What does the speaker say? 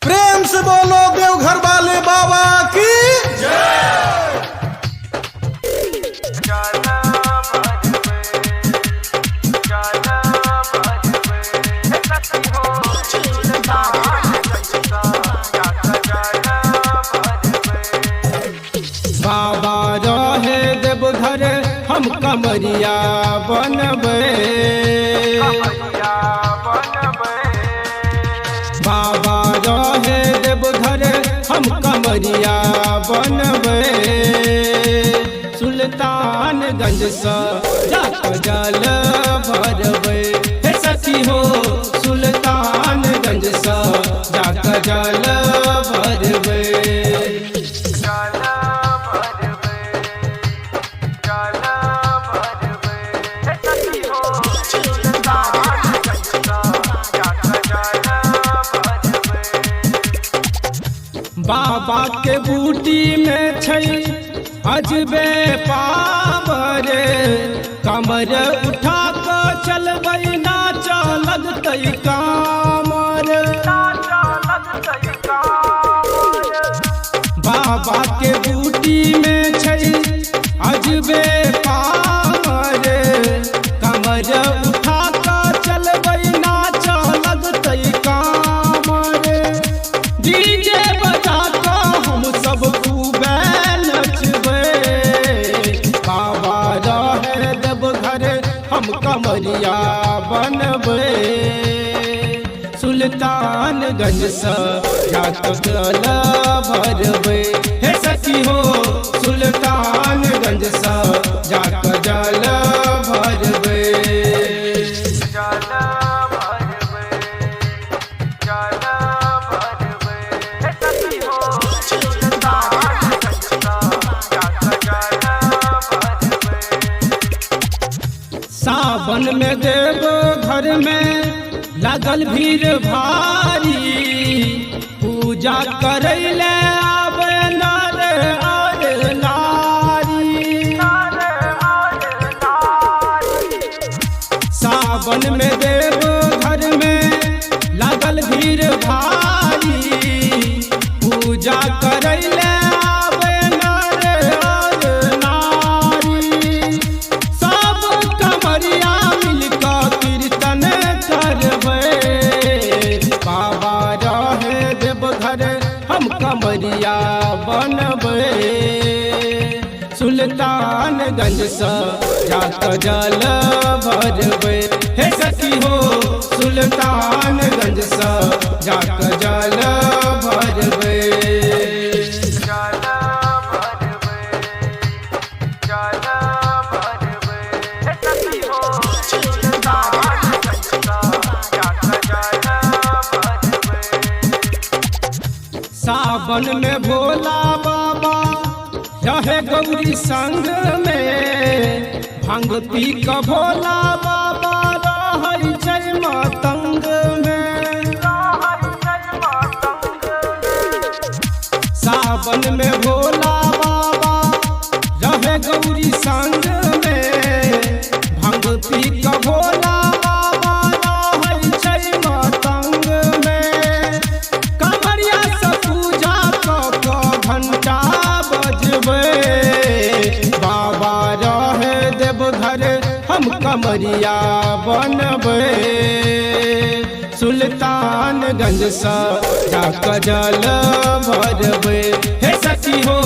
प्रेम से बोलो देवघर वाले बाबा की बाबा रहे देवघर हम कमरिया बनबे। बाबा रहे देवघर हम कमरिया बनबे। सुल्तानगंज से जाकर जल भरबे। हे सखी हो सुल्तानगंज से जाकर जल भरबे। बाबा के बूटी में छै अजबे पावर। कमर उठा कर चलबै ना लगतै कामर। बाबा के बूटी में छै अजबे पावर। कमर उठा कर चलबै ना लगतै कामर। डीजे बजा कर हम सब खूबे नचबे। बाबा रहे देवघर हम कमरिया बनबे। सुल्तानगंज से जाकर जल भरबे। हे सखी हो सुल्तानगंज से जाकर जल भरबे। सावन में देव घर में लागल भीड़ भारी। पूजा करैले आवे नर और नारी। सावन में देव घर में लागल भीड़ भारी। पूजा करैले आवे नर और नारी। सब कमरिया मिलकर कीर्तन करबे। बाबा रहे देवघर हम कमरिया बनबे। सुल्तानगंज से जाकर जल भरबे। हे सखी हो सुल्तानगंज से जाकर जल भरबे। सावन में भोला बाबा रहे गौरी संग में। भांग पी के भोला बाबा रहै छै मतंग में। सावन में भोला बाबा रहे गौरी संग में। भांग पी के भोला बाबा रहै छै मतंग में। कमरिया से पूजा कऽ घंटा बजबे। बाबा रहे देवघर हम कमरिया बनबे। सुल्तानगंज से जाकर जल भरबे। हे सखी हो